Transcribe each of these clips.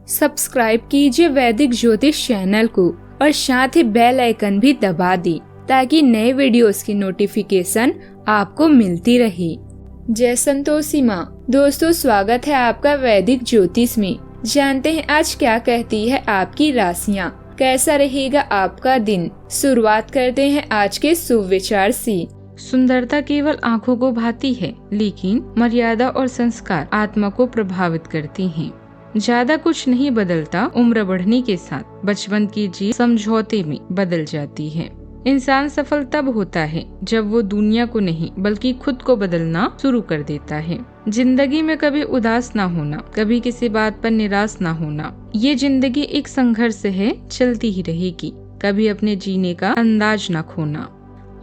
Subscribe कीजिए वैदिक ज्योतिष चैनल को और साथ ही बेल आइकन भी दबा दी ताकि नए वीडियोस की नोटिफिकेशन आपको मिलती रहे। जय संतोषी माँ। दोस्तों, स्वागत है आपका वैदिक ज्योतिष में। जानते हैं आज क्या कहती है आपकी राशियाँ, कैसा रहेगा आपका दिन। शुरुआत करते हैं आज के शुभ विचार से। सुंदरता केवल आँखों को भाती है, लेकिन मर्यादा और संस्कार आत्मा को प्रभावित करती हैं। ज्यादा कुछ नहीं बदलता, उम्र बढ़ने के साथ बचपन की जीत समझौते में बदल जाती है। इंसान सफल तब होता है जब वो दुनिया को नहीं बल्कि खुद को बदलना शुरू कर देता है। जिंदगी में कभी उदास ना होना, कभी किसी बात पर निराश ना होना। ये जिंदगी एक संघर्ष है, चलती ही रहेगी। कभी अपने जीने का अंदाज ना खोना।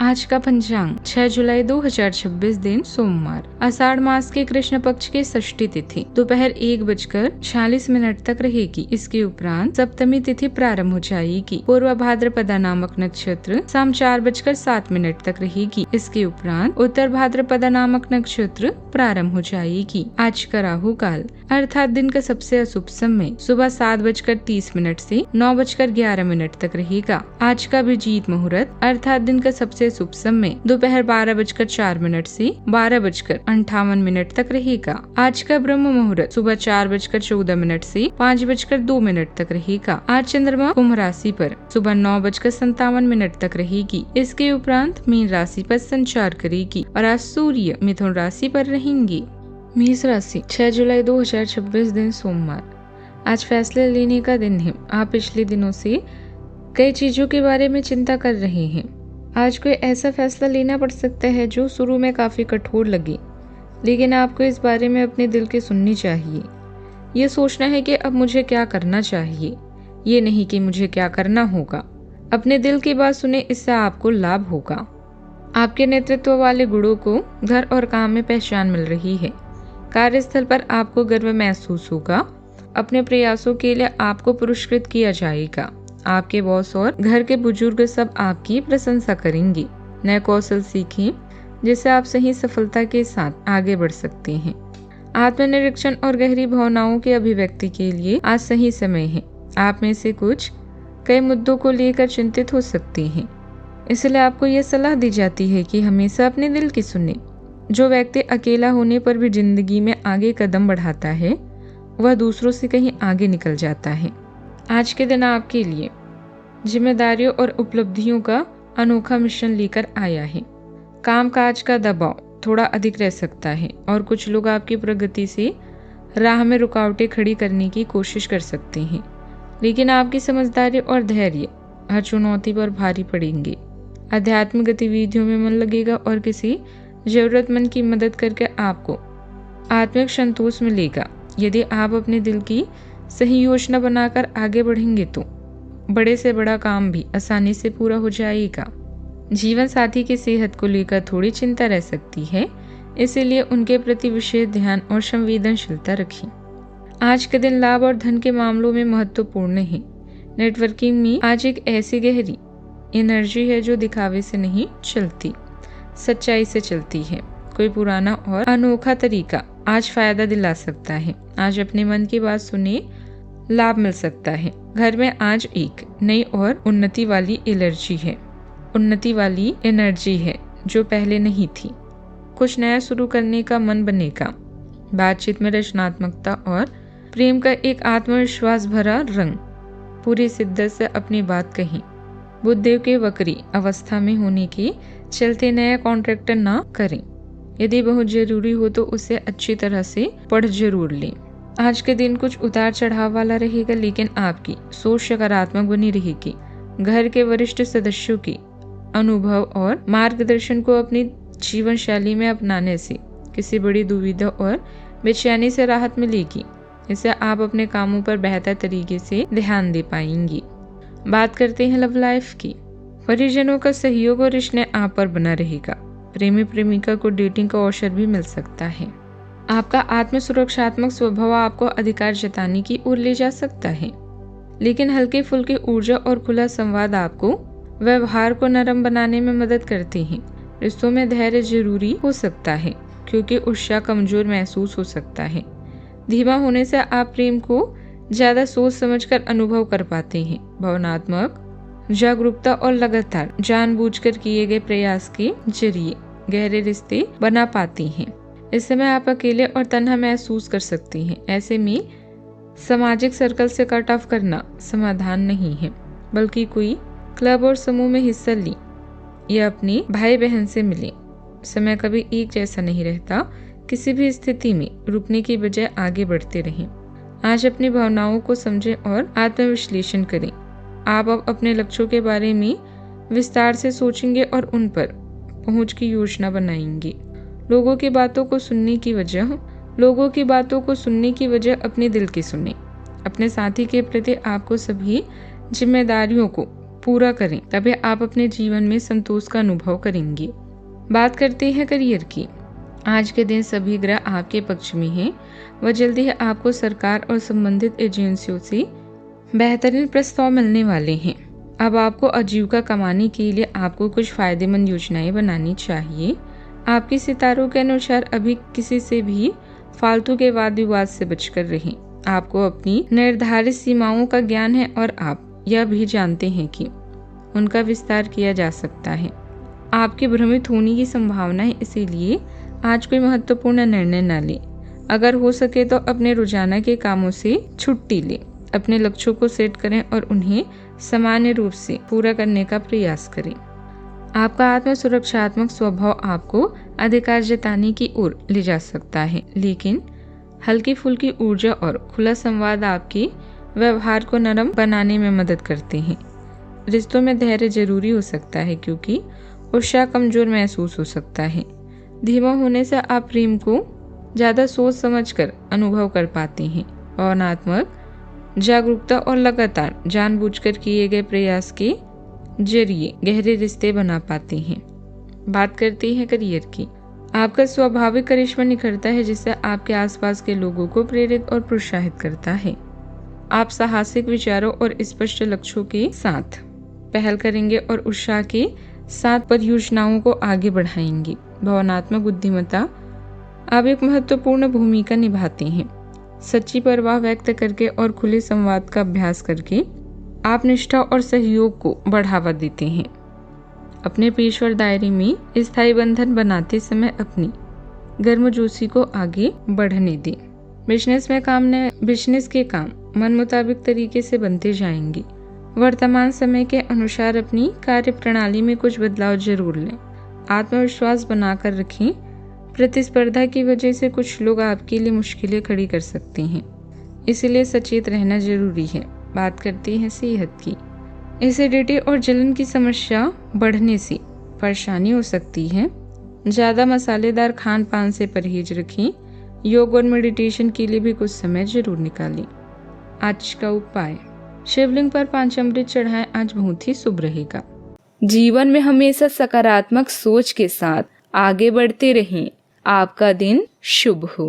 आज का पंचांग 6 जुलाई 2026 दिन सोमवार, आषाढ़ मास के कृष्ण पक्ष की षष्ठी तिथि दोपहर 1:46 तक रहेगी। इसके उपरांत सप्तमी तिथि प्रारंभ हो जाएगी। पूर्व भाद्रपदा नामक नक्षत्र शाम 4:07 तक रहेगी। इसके उपरांत उत्तर भाद्रपदा नामक नक्षत्र प्रारंभ हो जाएगी। आज का राहु काल अर्थात दिन का सबसे अशुभ समय सुबह 7:30 से 9:11 तक रहेगा। आज का अभिजीत मुहूर्त अर्थात दिन का सबसे शुभ समय दोपहर 12:04 से 12:58 तक रहेगा। आज का ब्रह्म मुहूर्त सुबह 4:14 से 5:02 तक रहेगा। आज चंद्रमा कुंभ राशि पर सुबह 9:57 तक रहेगी। इसके उपरांत मीन राशि पर संचार करेगी और आज सूर्य मिथुन राशि पर रहेंगे। मेष राशि 6 जुलाई 2026 दिन सोमवार, आज फैसले लेने का दिन है। आप पिछले दिनों से कई चीजों के बारे में चिंता कर रहे हैं। आज कोई ऐसा फैसला लेना पड़ सकता है जो शुरू में काफी कठोर लगे, लेकिन आपको इस बारे में अपने दिल की सुननी चाहिए। ये सोचना है कि अब मुझे क्या करना चाहिए, ये नहीं कि मुझे क्या करना होगा। अपने दिल की बात सुने, इससे आपको लाभ होगा। आपके नेतृत्व वाले गुणों को घर और काम में पहचान मिल रही है। कार्यस्थल पर आपको गर्व महसूस होगा। अपने प्रयासों के लिए आपको पुरस्कृत किया जाएगा। आपके बॉस और घर के बुजुर्ग सब आपकी प्रशंसा करेंगे। नए कौशल सीखें जिससे आप सही सफलता के साथ आगे बढ़ सकते हैं। आत्मनिरीक्षण और गहरी भावनाओं की अभिव्यक्ति के लिए आज सही समय है। आप में से कुछ कई मुद्दों को लेकर चिंतित हो सकते हैं, इसलिए आपको यह सलाह दी जाती है कि हमेशा अपने दिल की सुने। जो व्यक्ति अकेला होने पर भी जिंदगी में आगे कदम बढ़ाता है, वह दूसरों से कहीं आगे निकल जाता है। आज के दिन आपके लिए जिम्मेदारियों और उपलब्धियों का अनोखा मिश्रण लेकर आया है। कामकाज का दबाव थोड़ा अधिक रह सकता है और कुछ लोग आपकी प्रगति से राह में रुकावटें खड़ी करने की कोशिश कर सकते हैं, लेकिन आपकी समझदारी और धैर्य हर चुनौती पर भारी पड़ेंगे। आध्यात्मिक गतिविधियों में मन लगेगा और किसी जरूरतमंद की मदद करके आपको आत्मिक संतोष मिलेगा। यदि आप अपने दिल की सही योजना बनाकर आगे बढ़ेंगे तो बड़े से बड़ा काम भी आसानी से पूरा हो जाएगा। जीवन साथी की सेहत को लेकर थोड़ी चिंता रह सकती है, इसीलिए उनके प्रति विशेष ध्यान और संवेदनशीलता रखें। आज के दिन लाभ और धन के मामलों में महत्वपूर्ण है। नेटवर्किंग में आज एक ऐसी गहरी एनर्जी है जो दिखावे से नहीं चलती, सच्चाई से चलती है। कोई पुराना और अनोखा तरीका आज फायदा दिला सकता है। आज अपने मन की बात सुने, लाभ मिल सकता है। घर में आज एक नई और उन्नति वाली एनर्जी है जो पहले नहीं थी। कुछ नया शुरू करने का मन बनेगा। बातचीत में रचनात्मकता और प्रेम का एक आत्मविश्वास भरा रंग। पूरी शिद्दत से अपनी बात कही। बुद्धि के वक्री अवस्था में होने के चलते नया कॉन्ट्रैक्ट ना करें। यदि बहुत जरूरी हो तो उसे अच्छी तरह से पढ़ जरूर लें। आज के दिन कुछ उतार चढ़ाव वाला रहेगा, लेकिन आपकी सोच सकारात्मक बनी रहेगी। घर के वरिष्ठ सदस्यों के अनुभव और मार्गदर्शन को अपनी जीवन शैली में अपनाने से किसी बड़ी दुविधा और बेचैनी से राहत मिलेगी। इससे आप अपने कामों पर बेहतर तरीके से ध्यान दे पाएंगी। बात करते हैं लव लाइफ की। परिजनों का सहयोग और रिश्ते आप पर बना रहेगा। प्रेमी प्रेमिका को डेटिंग का अवसर भी मिल सकता है। आपका आत्म सुरक्षात्मक स्वभाव आपको अधिकार जताने की ओर ले जा सकता है, लेकिन हल्के फुल्के ऊर्जा और खुला संवाद आपको व्यवहार को नरम बनाने में मदद करते हैं। रिश्तों में धैर्य जरूरी हो सकता है क्योंकि उत्साह कमजोर महसूस हो सकता है। धीमा होने से आप प्रेम को ज्यादा सोच समझकर अनुभव कर पाते हैं। भावनात्मक जागरूकता और लगातार जानबूझकर किए गए प्रयास के जरिए गहरे रिश्ते बना पाती हैं। इस समय आप अकेले और तन्हा महसूस कर सकती हैं। ऐसे में सामाजिक सर्कल से कट ऑफ करना समाधान नहीं है, बल्कि कोई क्लब और समूह में हिस्सा लें या अपने भाई बहन से मिलें। समय कभी एक जैसा नहीं रहता। किसी भी स्थिति में रुकने की बजाय आगे बढ़ते रहें। आज अपनी भावनाओं को समझें और आत्मविश्लेषण करें। आप अब अपने लक्ष्यों के बारे में विस्तार से सोचेंगे और उन पर पहुंच की योजना बनाएंगे। लोगों की बातों को सुनने की वजह अपने दिल की सुने। अपने साथी के प्रति आपको सभी जिम्मेदारियों को पूरा करें, तभी आप अपने जीवन में संतोष का अनुभव करेंगे। बात करते हैं करियर की। आज के दिन सभी ग्रह आपके पक्ष में हैं। वह जल्दी ही आपको सरकार और संबंधित एजेंसियों से बेहतरीन प्रस्ताव मिलने वाले हैं। अब आपको आजीविका कमाने के लिए आपको कुछ फायदेमंद योजनाएं बनानी चाहिए। आपके सितारों के अनुसार अभी किसी से भी फालतू के वाद विवाद से बचकर रहें। आपको अपनी निर्धारित सीमाओं का ज्ञान है और आप यह भी जानते हैं कि उनका विस्तार किया जा सकता है। आपके भ्रमित होने की संभावना है, इसीलिए आज कोई महत्वपूर्ण निर्णय न लें। अगर हो सके तो अपने रोजाना के कामों से छुट्टी लें। अपने लक्ष्यों को सेट करें और उन्हें सामान्य रूप से पूरा करने का प्रयास करें। आपका आत्म सुरक्षात्मक स्वभाव आपको अधिकार जताने की ओर ले जा सकता है, लेकिन हल्की फुल्की ऊर्जा और खुला संवाद आपके व्यवहार को नरम बनाने में मदद करते हैं। रिश्तों में धैर्य जरूरी हो सकता है, क्योंकि उत्साह कमजोर महसूस हो सकता है। धीमा होने से आप प्रेम को ज्यादा सोच समझकर अनुभव कर पाते हैं। भावनात्मक जागरूकता और लगातार जानबूझकर किए गए प्रयास के जरिए गहरे रिश्ते बना पाते हैं। बात करते हैं करियर की। आपका स्वाभाविक करिश्मा निखरता है, जिससे आपके आसपास के लोगों को प्रेरित और प्रोत्साहित करता है। आप साहसिक विचारों और स्पष्ट लक्ष्यों के साथ पहल करेंगे और उत्साह के साथ परियोजनाओं को आगे बढ़ाएंगे। भावनात्मक बुद्धिमत्ता आप एक महत्वपूर्ण भूमिका निभाते हैं। सच्ची परवाह व्यक्त करके और खुले संवाद का अभ्यास करके आप निष्ठा और सहयोग को बढ़ावा देते हैं। अपने पेशेवर दायरे में स्थायी बंधन बनाते समय अपनी गर्मजोशी को आगे बढ़ने दें। बिजनेस के काम मन मुताबिक तरीके से बनते जाएंगे। वर्तमान समय के अनुसार अपनी कार्य प्रणाली में कुछ बदलाव जरूर लें। आत्मविश्वास बनाकर रखें। प्रतिस्पर्धा की वजह से कुछ लोग आपके लिए मुश्किलें खड़ी कर सकते हैं, इसलिए सचेत रहना जरूरी है। बात करते हैं सेहत की। एसिडिटी और जलन की समस्या बढ़ने से परेशानी हो सकती है। ज्यादा मसालेदार खान पान से परहेज रखें। योग और मेडिटेशन के लिए भी कुछ समय जरूर निकालें। आज का उपाय, शिवलिंग पर पंचामृत चढ़ाएं। आज बहुत ही शुभ रहेगा। जीवन में हमेशा सकारात्मक सोच के साथ आगे बढ़ते रहें। आपका दिन शुभ हो।